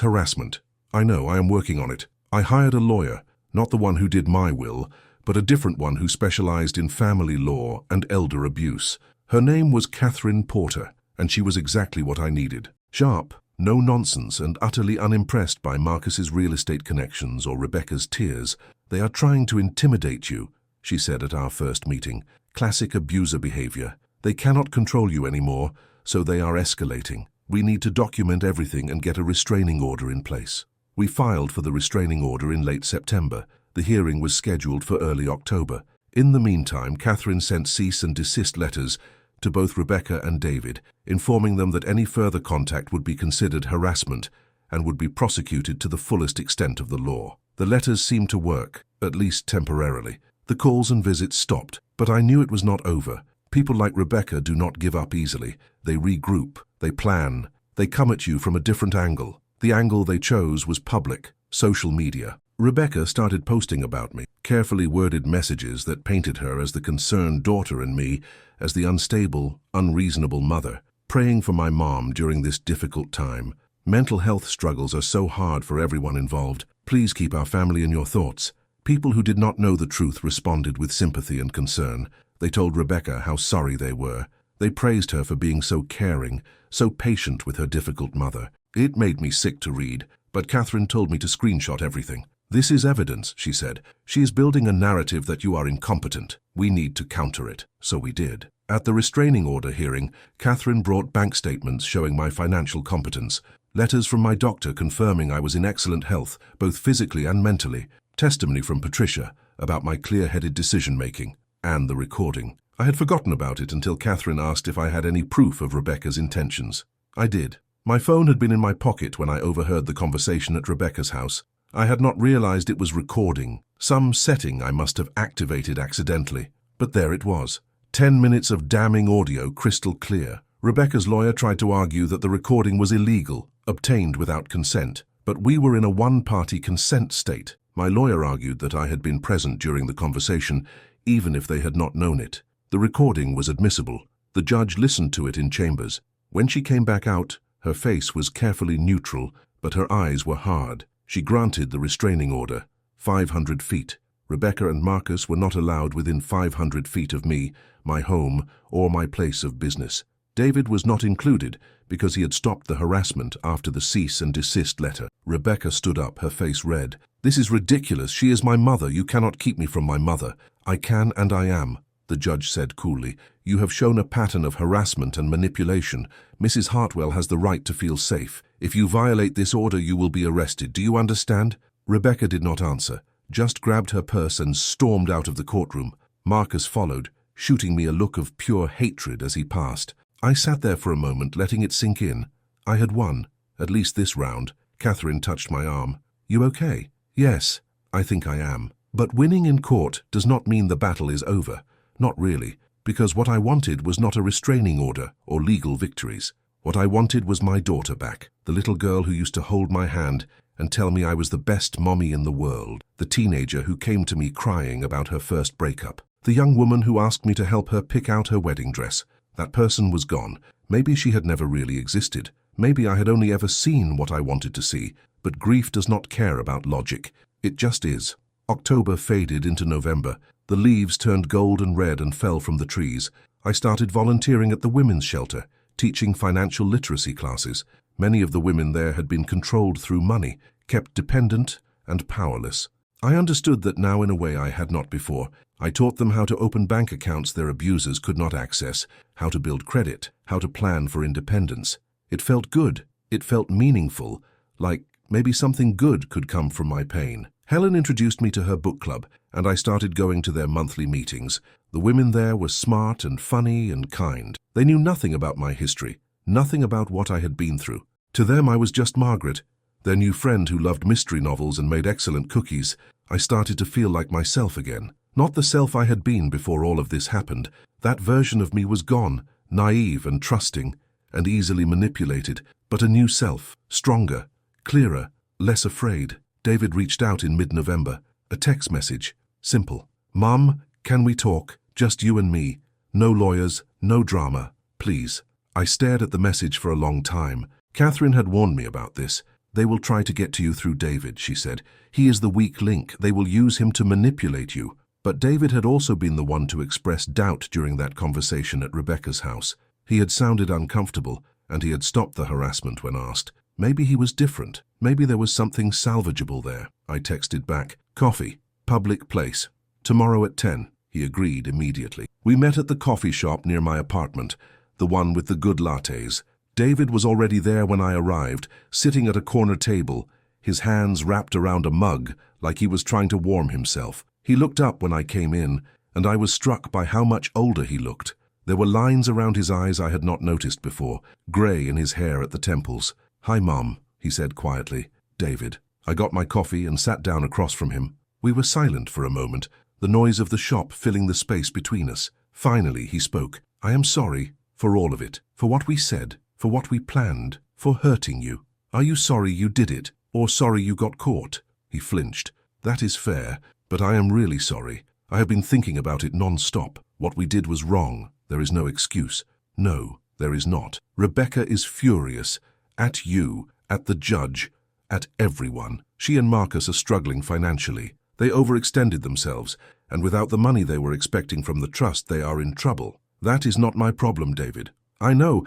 harassment." "I know, I am working on it." I hired a lawyer, not the one who did my will, but a different one who specialized in family law and elder abuse. Her name was Catherine Porter, and she was exactly what I needed. Sharp, no nonsense, and utterly unimpressed by Marcus's real estate connections or Rebecca's tears. "They are trying to intimidate you," she said at our first meeting. "Classic abuser behavior. They cannot control you anymore, so they are escalating. We need to document everything and get a restraining order in place." We filed for the restraining order in late September. The hearing was scheduled for early October. In the meantime, Catherine sent cease and desist letters to both Rebecca and David, informing them that any further contact would be considered harassment and would be prosecuted to the fullest extent of the law. The letters seemed to work, at least temporarily. The calls and visits stopped, but I knew it was not over. People like Rebecca do not give up easily. They regroup, they plan, they come at you from a different angle. The angle they chose was public, social media. Rebecca started posting about me, carefully worded messages that painted her as the concerned daughter and me as the unstable, unreasonable mother, praying for my mom during this difficult time. "Mental health struggles are so hard for everyone involved. Please keep our family in your thoughts." People who did not know the truth responded with sympathy and concern. They told Rebecca how sorry they were. They praised her for being so caring, so patient with her difficult mother. It made me sick to read, but Catherine told me to screenshot everything. "This is evidence," she said. "She is building a narrative that you are incompetent. We need to counter it." So we did. At the restraining order hearing, Catherine brought bank statements showing my financial competence, letters from my doctor confirming I was in excellent health, both physically and mentally, testimony from Patricia about my clear-headed decision-making, and the recording. I had forgotten about it until Catherine asked if I had any proof of Rebecca's intentions. I did. My phone had been in my pocket when I overheard the conversation at Rebecca's house. I had not realized it was recording, some setting I must have activated accidentally. But there it was. 10 minutes of damning audio, crystal clear. Rebecca's lawyer tried to argue that the recording was illegal, obtained without consent, but we were in a one-party consent state. My lawyer argued that I had been present during the conversation, even if they had not known it. The recording was admissible. The judge listened to it in chambers. When she came back out, her face was carefully neutral, but her eyes were hard. She granted the restraining order. 500 feet. Rebecca and Marcus were not allowed within 500 feet of me, my home, or my place of business. David was not included because he had stopped the harassment after the cease and desist letter. Rebecca stood up, her face red. "This is ridiculous. She is my mother. You cannot keep me from my mother." "I can and I am," the judge said coolly. "You have shown a pattern of harassment and manipulation. Mrs. Hartwell has the right to feel safe. If you violate this order, you will be arrested. Do you understand?" Rebecca did not answer, just grabbed her purse and stormed out of the courtroom. Marcus followed, shooting me a look of pure hatred as he passed. I sat there for a moment, letting it sink in. I had won, at least this round. Catherine touched my arm. "You okay?" "Yes, I think I am." But winning in court does not mean the battle is over. Not really, because what I wanted was not a restraining order or legal victories. What I wanted was my daughter back, the little girl who used to hold my hand and tell me I was the best mommy in the world, the teenager who came to me crying about her first breakup, the young woman who asked me to help her pick out her wedding dress. That person was gone. Maybe she had never really existed. Maybe I had only ever seen what I wanted to see, but grief does not care about logic. It just is. October faded into November. The leaves turned gold and red and fell from the trees. I started volunteering at the women's shelter, teaching financial literacy classes. Many of the women there had been controlled through money, kept dependent and powerless. I understood that now in a way I had not before. I taught them how to open bank accounts their abusers could not access, how to build credit, how to plan for independence. It felt good. It felt meaningful, like maybe something good could come from my pain. Helen introduced me to her book club, and I started going to their monthly meetings. The women there were smart and funny and kind. They knew nothing about my history, nothing about what I had been through. To them I was just Margaret, their new friend who loved mystery novels and made excellent cookies. I started to feel like myself again. Not the self I had been before all of this happened. That version of me was gone, naive and trusting, and easily manipulated, but a new self, stronger, clearer, less afraid. David reached out in mid-November. A text message. Simple. "Mom, can we talk? Just you and me. No lawyers, No drama, please. I stared at the message for a long time. Catherine had warned me about this. They will try to get to you through David, she said. He is the weak link. They will use him to manipulate you. But David had also been the one to express doubt during that conversation at Rebecca's house. He had sounded uncomfortable, and he had stopped the harassment when asked. Maybe he was different. Maybe there was something salvageable there. I texted back, "Coffee, public place. Tomorrow at 10. He agreed immediately. We met at the coffee shop near my apartment, the one with the good lattes. David was already there when I arrived, sitting at a corner table, his hands wrapped around a mug like he was trying to warm himself. He looked up when I came in, and I was struck by how much older he looked. There were lines around his eyes I had not noticed before, grey in his hair at the temples. "Hi, Mom," he said quietly. "David." I got my coffee and sat down across from him. We were silent for a moment, the noise of the shop filling the space between us. Finally, he spoke. "I am sorry for all of it, for what we said, for what we planned, for hurting you. Are you sorry you did it, or sorry you got caught?" He flinched. "That is fair, but I am really sorry. I have been thinking about it non-stop. What we did was wrong. There is no excuse." "No, there is not. Rebecca is furious. At you, at the judge, at everyone. She and Marcus are struggling financially. They overextended themselves, and without the money they were expecting from the trust, they are in trouble. That is not my problem, David. I know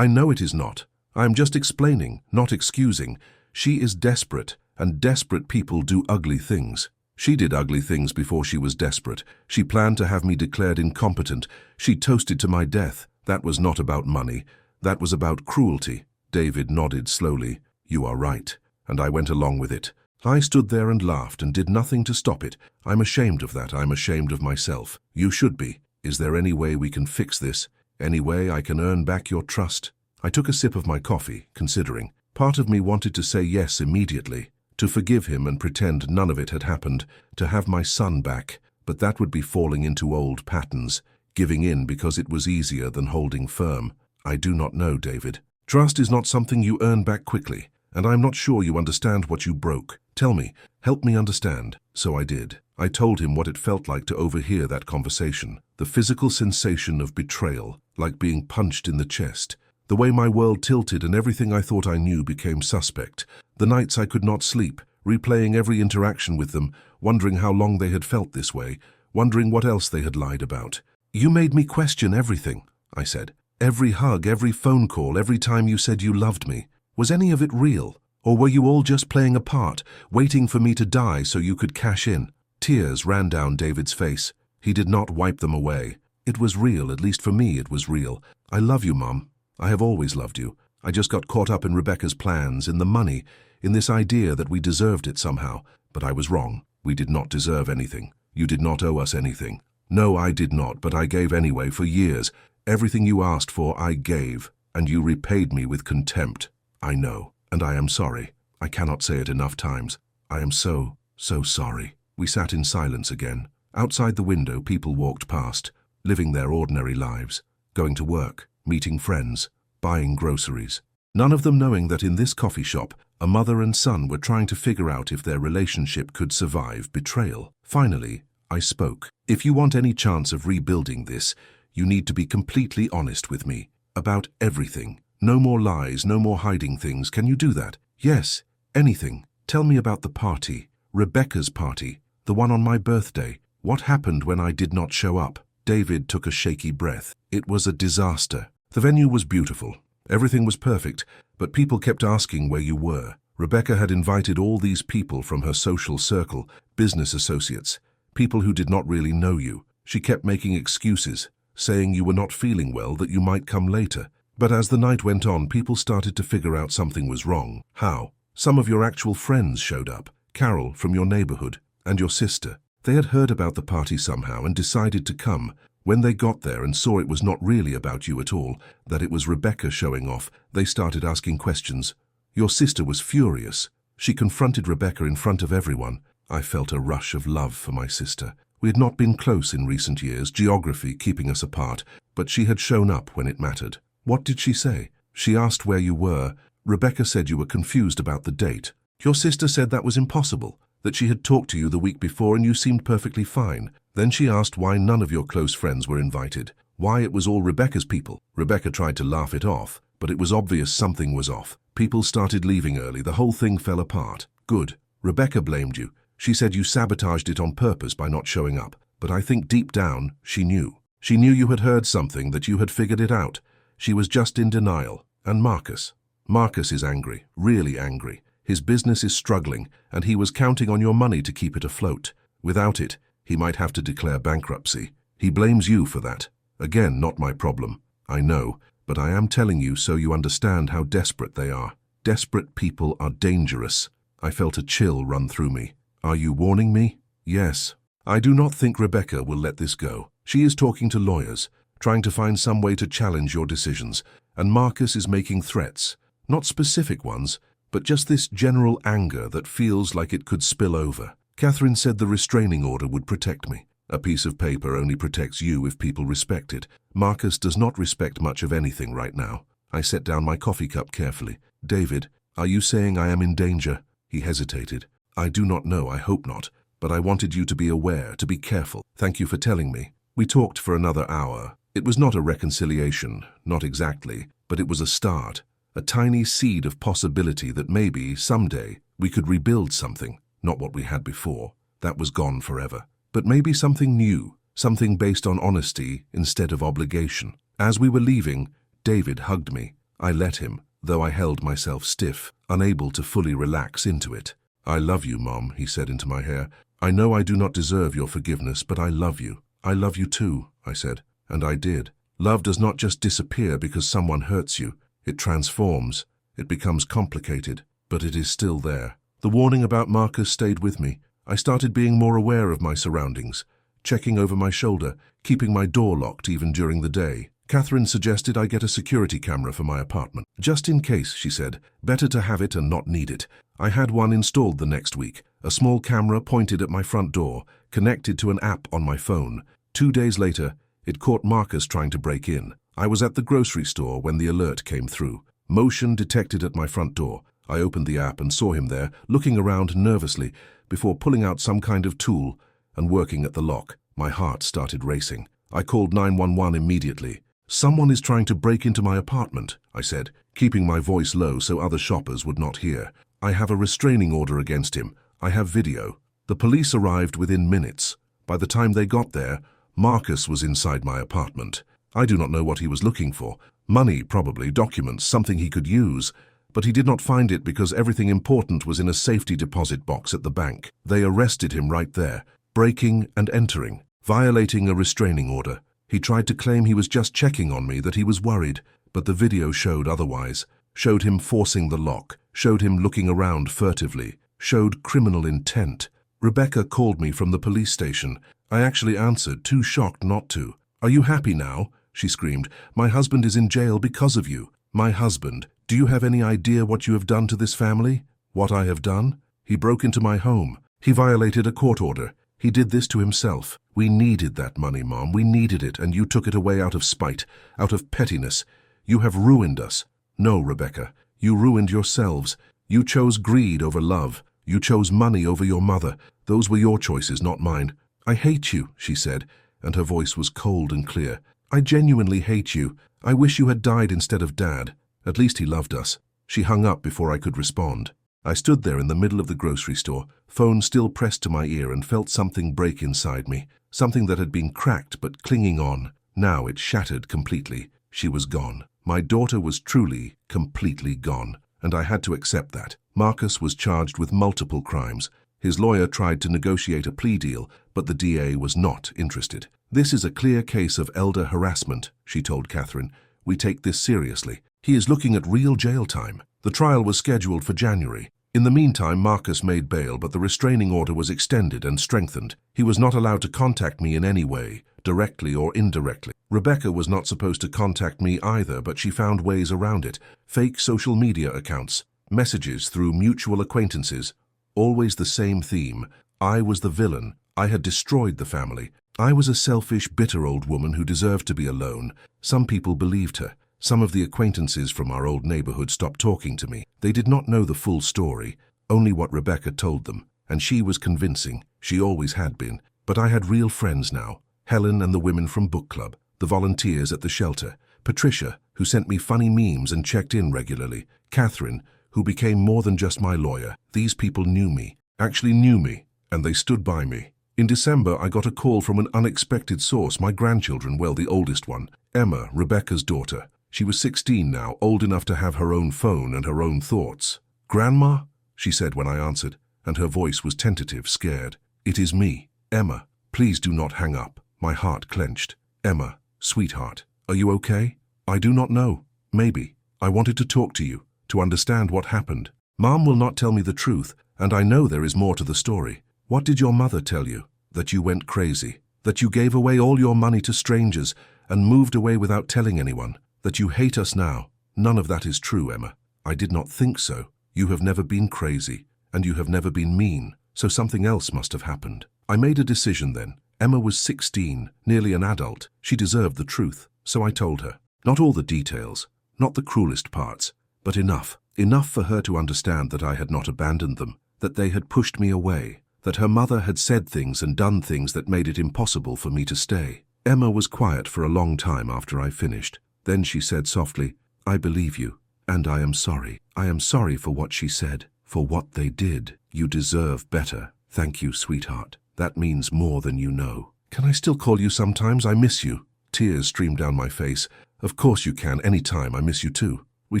it is not. I am just explaining, not excusing. She is desperate, and desperate people do ugly things. She did ugly things before she was desperate. She planned to have me declared incompetent. She toasted to my death. That was not about money. That was about cruelty." David nodded slowly. "You are right." And I went along with it. I stood there and laughed and did nothing to stop it. I'm ashamed of that. I'm ashamed of myself. You should be. Is there any way we can fix this? Any way I can earn back your trust? I took a sip of my coffee, considering. Part of me wanted to say yes immediately, to forgive him and pretend none of it had happened, to have my son back, but that would be falling into old patterns, giving in because it was easier than holding firm. I do not know, David. Trust is not something you earn back quickly, and I'm not sure you understand what you broke. Tell me, help me understand. So I did. I told him what it felt like to overhear that conversation, the physical sensation of betrayal, like being punched in the chest, the way my world tilted and everything I thought I knew became suspect, the nights I could not sleep, replaying every interaction with them, wondering how long they had felt this way, wondering what else they had lied about. "You made me question everything," I said. "Every hug, every phone call, every time you said you loved me. Was any of it real? Or were you all just playing a part, waiting for me to die so you could cash in?" Tears ran down David's face. He did not wipe them away. "It was real, at least for me it was real. I love you, Mom. I have always loved you. I just got caught up in Rebecca's plans, in the money, in this idea that we deserved it somehow. But I was wrong. We did not deserve anything. You did not owe us anything." "No, I did not, but I gave anyway for years. Everything you asked for, I gave, and you repaid me with contempt. I know, and I am sorry. I cannot say it enough times. I am so sorry." We sat in silence again. Outside the window, people walked past, living their ordinary lives, going to work, meeting friends, buying groceries. None of them knowing that in this coffee shop, a mother and son were trying to figure out if their relationship could survive betrayal. Finally, I spoke. "If you want any chance of rebuilding this, you need to be completely honest with me. About everything. No more lies, no more hiding things. Can you do that?" "Yes, anything. Tell me about the party. Rebecca's party. The one on my birthday. What happened when I did not show up?" David took a shaky breath. "It was a disaster. The venue was beautiful. Everything was perfect, but people kept asking where you were. Rebecca had invited all these people from her social circle, business associates, people who did not really know you. She kept making excuses, saying you were not feeling well, that you might come later. But as the night went on, people started to figure out something was wrong." "How?" "Some of your actual friends showed up. Carol, from your neighborhood, and your sister. They had heard about the party somehow and decided to come. When they got there and saw it was not really about you at all, that it was Rebecca showing off, they started asking questions. Your sister was furious. She confronted Rebecca in front of everyone. I felt a rush of love for my sister. We had not been close in recent years, geography keeping us apart, but she had shown up when it mattered. What did she say? She asked where you were. Rebecca said you were confused about the date. Your sister said that was impossible, that she had talked to you the week before and you seemed perfectly fine. Then she asked why none of your close friends were invited. Why it was all Rebecca's people. Rebecca tried to laugh it off, but it was obvious something was off. People started leaving early. The whole thing fell apart. Good. Rebecca blamed you. She said you sabotaged it on purpose by not showing up. But I think deep down, she knew. She knew you had heard something, that you had figured it out. She was just in denial. And Marcus? Marcus is angry, really angry. His business is struggling, and he was counting on your money to keep it afloat. Without it, he might have to declare bankruptcy. He blames you for that. Again, not my problem. I know, but I am telling you so you understand how desperate they are. Desperate people are dangerous. I felt a chill run through me. Are you warning me? Yes. I do not think Rebecca will let this go. She is talking to lawyers, trying to find some way to challenge your decisions, and Marcus is making threats. Not specific ones, but just this general anger that feels like it could spill over. Catherine said the restraining order would protect me. A piece of paper only protects you if people respect it. Marcus does not respect much of anything right now. I set down my coffee cup carefully. David, are you saying I am in danger? He hesitated. I do not know, I hope not. But I wanted you to be aware, to be careful. Thank you for telling me. We talked for another hour. It was not a reconciliation, not exactly, but it was a start. A tiny seed of possibility that maybe, someday, we could rebuild something. Not what we had before. That was gone forever. But maybe something new, something based on honesty instead of obligation. As we were leaving, David hugged me. I let him, though I held myself stiff, unable to fully relax into it. I love you, Mom, he said into my hair. I know I do not deserve your forgiveness, but I love you. I love you too, I said. And I did. Love does not just disappear because someone hurts you. It transforms. It becomes complicated, but it is still there. The warning about Marcus stayed with me. I started being more aware of my surroundings, checking over my shoulder, keeping my door locked even during the day. Catherine suggested I get a security camera for my apartment. Just in case, she said. Better to have it and not need it. I had one installed the next week. A small camera pointed at my front door, connected to an app on my phone. 2 days later, it caught Marcus trying to break in. I was at the grocery store when the alert came through. Motion detected at my front door. I opened the app and saw him there, looking around nervously, before pulling out some kind of tool and working at the lock. My heart started racing. I called 911 immediately. Someone is trying to break into my apartment, I said, keeping my voice low so other shoppers would not hear. I have a restraining order against him. I have video. The police arrived within minutes. By the time they got there, Marcus was inside my apartment. I do not know what he was looking for. Money, probably, documents, something he could use. But he did not find it because everything important was in a safety deposit box at the bank. They arrested him right there, breaking and entering, violating a restraining order. He tried to claim he was just checking on me, that he was worried, but the video showed otherwise. Showed him forcing the lock, showed him looking around furtively, showed criminal intent. Rebecca called me from the police station. I actually answered, too shocked not to. Are you happy now? She screamed. My husband is in jail because of you. My husband. Do you have any idea what you have done to this family? What I have done? He broke into my home. He violated a court order. He did this to himself. We needed that money, Mom. We needed it, and you took it away out of spite, out of pettiness. You have ruined us. No, Rebecca. You ruined yourselves. You chose greed over love. You chose money over your mother. Those were your choices, not mine. I hate you, she said, and her voice was cold and clear. I genuinely hate you. I wish you had died instead of Dad. At least he loved us. She hung up before I could respond. I stood there in the middle of the grocery store, phone still pressed to my ear, and felt something break inside me. Something that had been cracked but clinging on. Now it shattered completely. She was gone. My daughter was truly, completely gone. And I had to accept that. Marcus was charged with multiple crimes. His lawyer tried to negotiate a plea deal, but the DA was not interested. This is a clear case of elder harassment, she told Catherine. We take this seriously. He is looking at real jail time. The trial was scheduled for January. In the meantime, Marcus made bail, but the restraining order was extended and strengthened. He was not allowed to contact me in any way, directly or indirectly. Rebecca was not supposed to contact me either, but she found ways around it. Fake social media accounts, messages through mutual acquaintances. Always the same theme. I was the villain. I had destroyed the family. I was a selfish, bitter old woman who deserved to be alone. Some people believed her. Some of the acquaintances from our old neighborhood stopped talking to me. They did not know the full story, only what Rebecca told them. And she was convincing. She always had been. But I had real friends now. Helen and the women from book club. the volunteers at the shelter, Patricia, who sent me funny memes and checked in regularly, Catherine, who became more than just my lawyer. These people knew me, actually knew me, and they stood by me. In December, I got a call from an unexpected source, my grandchildren, well, the oldest one, Emma, Rebecca's daughter. She was 16 now, old enough to have her own phone and her own thoughts. "Grandma?" she said when I answered, and her voice was tentative, scared. "It is me, Emma. Please do not hang up." My heart clenched. "Emma, sweetheart, are you okay?" "I do not know. Maybe. I wanted to talk to you, to understand what happened. Mom will not tell me the truth, and I know there is more to the story. What did your mother tell you? That you went crazy? That you gave away all your money to strangers and moved away without telling anyone? That you hate us now? None of that is true, Emma. I did not think so. You have never been crazy, and you have never been mean, so something else must have happened." I made a decision then. Emma was 16, nearly an adult. She deserved the truth, so I told her. Not all the details, not the cruelest parts, but enough. Enough for her to understand that I had not abandoned them, that they had pushed me away, that her mother had said things and done things that made it impossible for me to stay. Emma was quiet for a long time after I finished. Then she said softly, "I believe you, and I am sorry. I am sorry for what she said, for what they did. You deserve better. Thank you, sweetheart. That means more than you know. Can I still call you sometimes? I miss you." Tears streamed down my face. "Of course you can, any time. I miss you too." We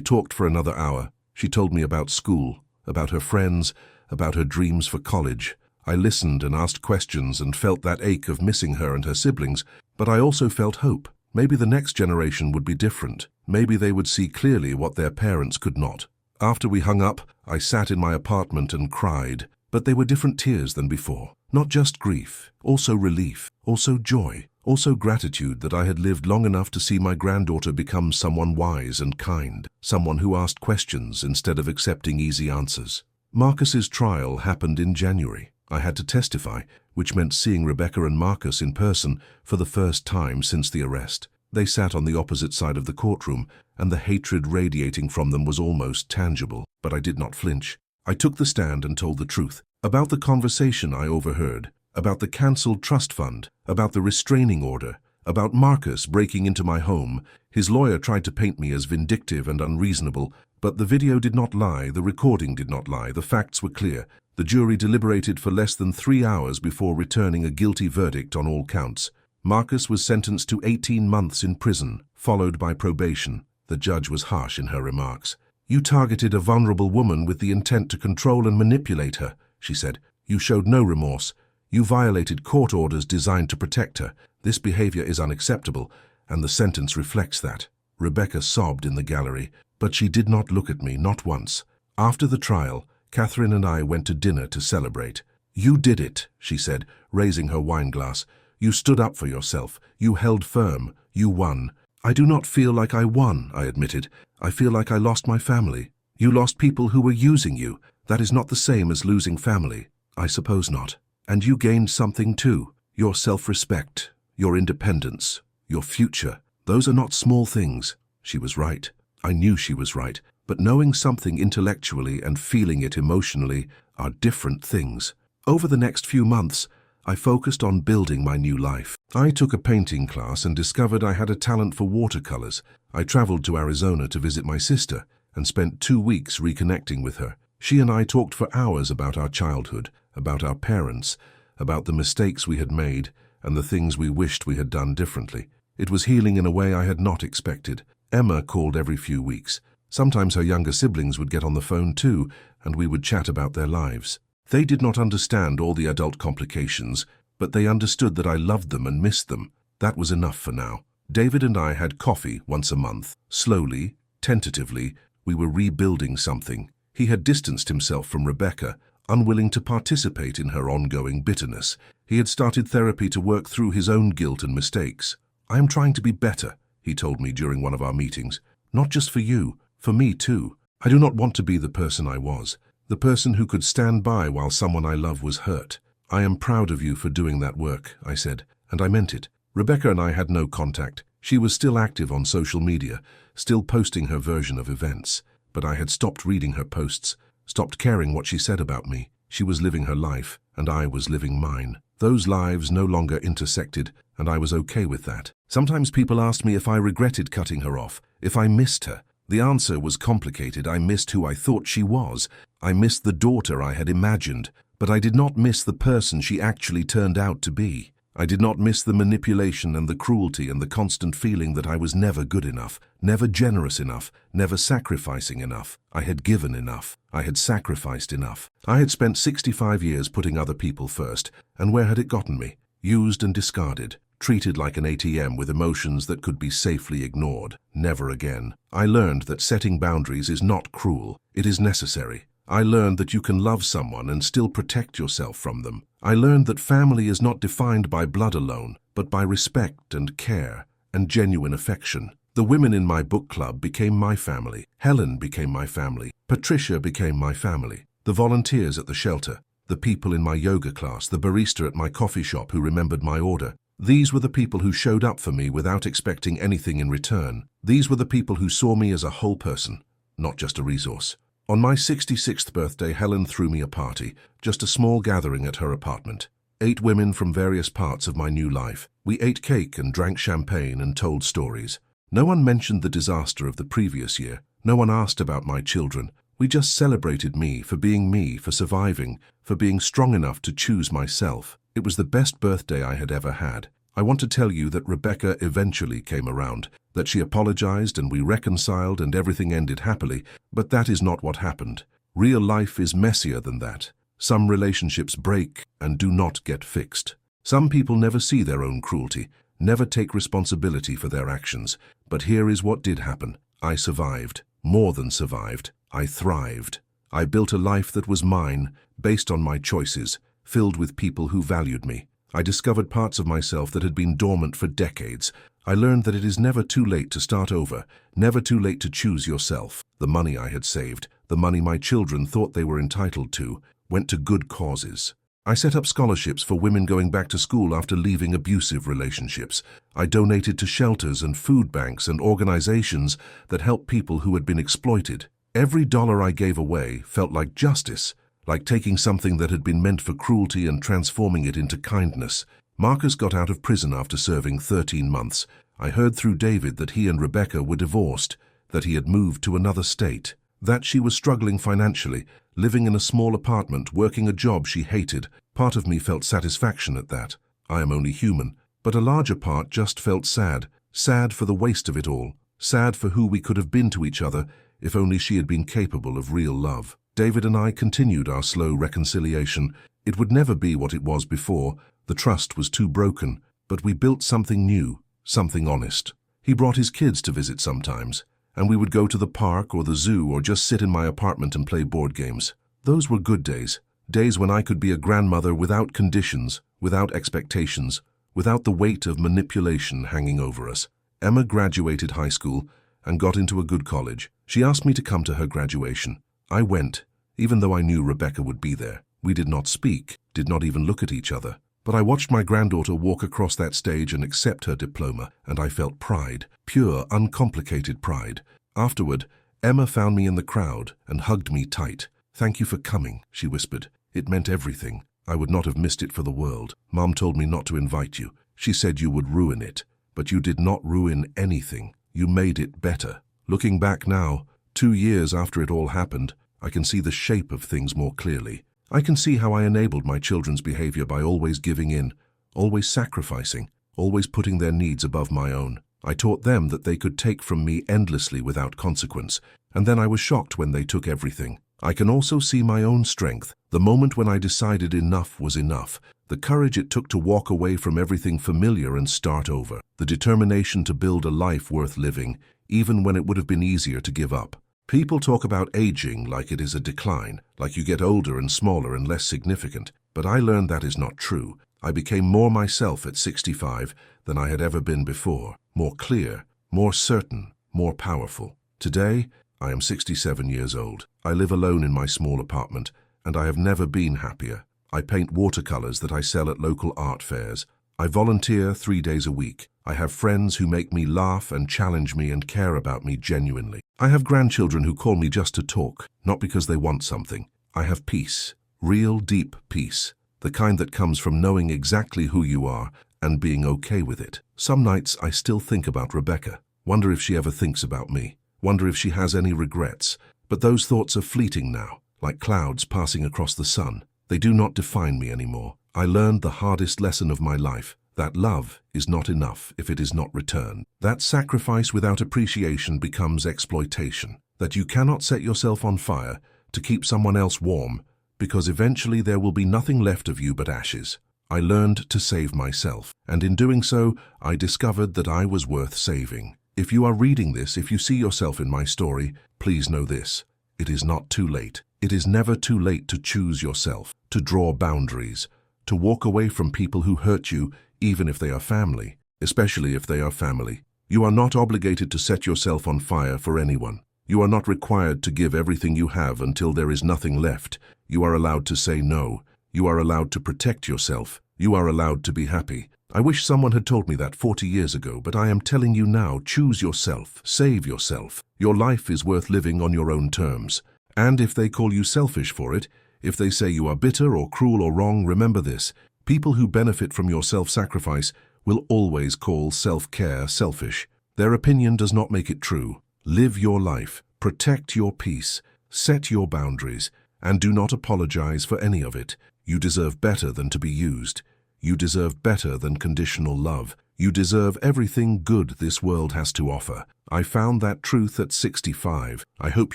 talked for another hour. She told me about school, about her friends, about her dreams for college. I listened and asked questions and felt that ache of missing her and her siblings, but I also felt hope. Maybe the next generation would be different. Maybe they would see clearly what their parents could not. After we hung up, I sat in my apartment and cried, but they were different tears than before. Not just grief, also relief, also joy, also gratitude that I had lived long enough to see my granddaughter become someone wise and kind, someone who asked questions instead of accepting easy answers. Marcus's trial happened in January. I had to testify, which meant seeing Rebecca and Marcus in person for the first time since the arrest. They sat on the opposite side of the courtroom, and the hatred radiating from them was almost tangible, but I did not flinch. I took the stand and told the truth. About the conversation I overheard, about the cancelled trust fund, about the restraining order, about Marcus breaking into my home. His lawyer tried to paint me as vindictive and unreasonable, but the video did not lie, the recording did not lie, the facts were clear. The jury deliberated for less than 3 hours before returning a guilty verdict on all counts. Marcus was sentenced to 18 months in prison, followed by probation. The judge was harsh in her remarks. "You targeted a vulnerable woman with the intent to control and manipulate her," she said. "You showed no remorse. You violated court orders designed to protect her. This behavior is unacceptable, and the sentence reflects that." Rebecca sobbed in the gallery, but she did not look at me, not once. After the trial, Catherine and I went to dinner to celebrate. "You did it," she said, raising her wine glass. "You stood up for yourself. You held firm. You won." "I do not feel like I won," I admitted. "I feel like I lost my family." "You lost people who were using you. That is not the same as losing family." "I suppose not. And you gained something too. Your self-respect, your independence, your future. Those are not small things." She was right. I knew she was right. But knowing something intellectually and feeling it emotionally are different things. Over the next few months, I focused on building my new life. I took a painting class and discovered I had a talent for watercolors. I traveled to Arizona to visit my sister and spent 2 weeks reconnecting with her. She and I talked for hours about our childhood, about our parents, about the mistakes we had made and the things we wished we had done differently. It was healing in a way I had not expected. Emma called every few weeks. Sometimes her younger siblings would get on the phone too, and we would chat about their lives. They did not understand all the adult complications, but they understood that I loved them and missed them. That was enough for now. David and I had coffee once a month. Slowly, tentatively, we were rebuilding something. He had distanced himself from Rebecca, unwilling to participate in her ongoing bitterness. He had started therapy to work through his own guilt and mistakes. "I am trying to be better," he told me during one of our meetings. "Not just for you, for me too. I do not want to be the person I was, the person who could stand by while someone I love was hurt. I am proud of you for doing that work," I said, and I meant it. Rebecca and I had no contact. She was still active on social media, still posting her version of events, but I had stopped reading her posts, stopped caring what she said about me. She was living her life, and I was living mine. Those lives no longer intersected, and I was okay with that. Sometimes people asked me if I regretted cutting her off, if I missed her. The answer was complicated. I missed who I thought she was. I missed the daughter I had imagined, but I did not miss the person she actually turned out to be. I did not miss the manipulation and the cruelty and the constant feeling that I was never good enough, never generous enough, never sacrificing enough. I had given enough. I had sacrificed enough. I had spent 65 years putting other people first, and where had it gotten me? Used and discarded, treated like an ATM with emotions that could be safely ignored. Never again. I learned that setting boundaries is not cruel. It is necessary. I learned that you can love someone and still protect yourself from them. I learned that family is not defined by blood alone, but by respect and care and genuine affection. The women in my book club became my family. Helen became my family. Patricia became my family. The volunteers at the shelter, the people in my yoga class, the barista at my coffee shop who remembered my order. These were the people who showed up for me without expecting anything in return. These were the people who saw me as a whole person, not just a resource. On my 66th birthday, Helen threw me a party, just a small gathering at her apartment. 8 women from various parts of my new life. We ate cake and drank champagne and told stories. No one mentioned the disaster of the previous year. No one asked about my children. We just celebrated me, for surviving, for being strong enough to choose myself. It was the best birthday I had ever had. I want to tell you that Rebecca eventually came around, that she apologized and we reconciled and everything ended happily, but that is not what happened. Real life is messier than that. Some relationships break and do not get fixed. Some people never see their own cruelty, never take responsibility for their actions. But here is what did happen. I survived. More than survived. I thrived. I built a life that was mine, based on my choices, filled with people who valued me. I discovered parts of myself that had been dormant for decades. I learned that it is never too late to start over, never too late to choose yourself. The money I had saved, the money my children thought they were entitled to, went to good causes. I set up scholarships for women going back to school after leaving abusive relationships. I donated to shelters and food banks and organizations that help people who had been exploited. Every dollar I gave away felt like justice, like taking something that had been meant for cruelty and transforming it into kindness. Marcus got out of prison after serving 13 months. I heard through David that he and Rebecca were divorced, that he had moved to another state, that she was struggling financially, living in a small apartment, working a job she hated. Part of me felt satisfaction at that. I am only human. But a larger part just felt sad. Sad for the waste of it all. Sad for who we could have been to each other if only she had been capable of real love. David and I continued our slow reconciliation. It would never be what it was before. The trust was too broken, but we built something new, something honest. He brought his kids to visit sometimes, and we would go to the park or the zoo or just sit in my apartment and play board games. Those were good days, days when I could be a grandmother without conditions, without expectations, without the weight of manipulation hanging over us. Emma graduated high school and got into a good college. She asked me to come to her graduation. I went, even though I knew Rebecca would be there. We did not speak, did not even look at each other. But I watched my granddaughter walk across that stage and accept her diploma, and I felt pride, pure, uncomplicated pride. Afterward, Emma found me in the crowd and hugged me tight. "Thank you for coming," she whispered. "It meant everything. I would not have missed it for the world. Mom told me not to invite you. She said you would ruin it. But you did not ruin anything. You made it better." Looking back now, 2 years after it all happened, I can see the shape of things more clearly. I can see how I enabled my children's behavior by always giving in, always sacrificing, always putting their needs above my own. I taught them that they could take from me endlessly without consequence, and then I was shocked when they took everything. I can also see my own strength, the moment when I decided enough was enough, the courage it took to walk away from everything familiar and start over, the determination to build a life worth living, even when it would have been easier to give up. People talk about aging like it is a decline, like you get older and smaller and less significant, but I learned that is not true. I became more myself at 65 than I had ever been before, more clear, more certain, more powerful. Today, I am 67 years old. I live alone in my small apartment, and I have never been happier. I paint watercolors that I sell at local art fairs. I volunteer 3 days a week. I have friends who make me laugh and challenge me and care about me genuinely. I have grandchildren who call me just to talk, not because they want something. I have peace, real deep peace. the kind that comes from knowing exactly who you are and being okay with it. Some nights I still think about Rebecca, wonder if she ever thinks about me, wonder if she has any regrets, but those thoughts are fleeting now, like clouds passing across the sun. They do not define me anymore. I learned the hardest lesson of my life, that love is not enough if it is not returned. That sacrifice without appreciation becomes exploitation, that you cannot set yourself on fire to keep someone else warm, because eventually there will be nothing left of you but ashes. I learned to save myself, and in doing so, I discovered that I was worth saving. If you are reading this, if you see yourself in my story, please know this: it is not too late. It is never too late to choose yourself, to draw boundaries, to walk away from people who hurt you, even if they are family, especially if they are family. You are not obligated to set yourself on fire for anyone. You are not required to give everything you have until there is nothing left. You are allowed to say no. You are allowed to protect yourself. You are allowed to be happy. I wish someone had told me that 40 years ago, but I am telling you now, choose yourself, save yourself. Your life is worth living on your own terms. And if they call you selfish for it, if they say you are bitter or cruel or wrong, remember this: people who benefit from your self-sacrifice will always call self-care selfish. Their opinion does not make it true. Live your life, protect your peace, set your boundaries, and do not apologize for any of it. You deserve better than to be used. You deserve better than conditional love. You deserve everything good this world has to offer. I found that truth at 65. I hope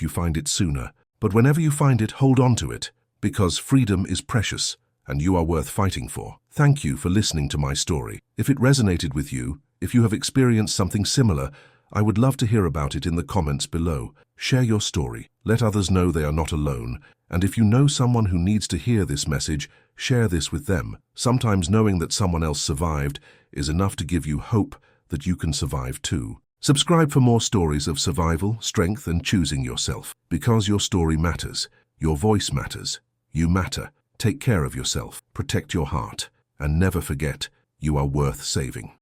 you find it sooner. But whenever you find it, hold on to it, because freedom is precious, and you are worth fighting for. Thank you for listening to my story. If it resonated with you, if you have experienced something similar, I would love to hear about it in the comments below. Share your story. Let others know they are not alone. And if you know someone who needs to hear this message, share this with them. Sometimes knowing that someone else survived is enough to give you hope that you can survive too. Subscribe for more stories of survival, strength, and choosing yourself. Because your story matters. Your voice matters. You matter. Take care of yourself. Protect your heart. And never forget, you are worth saving.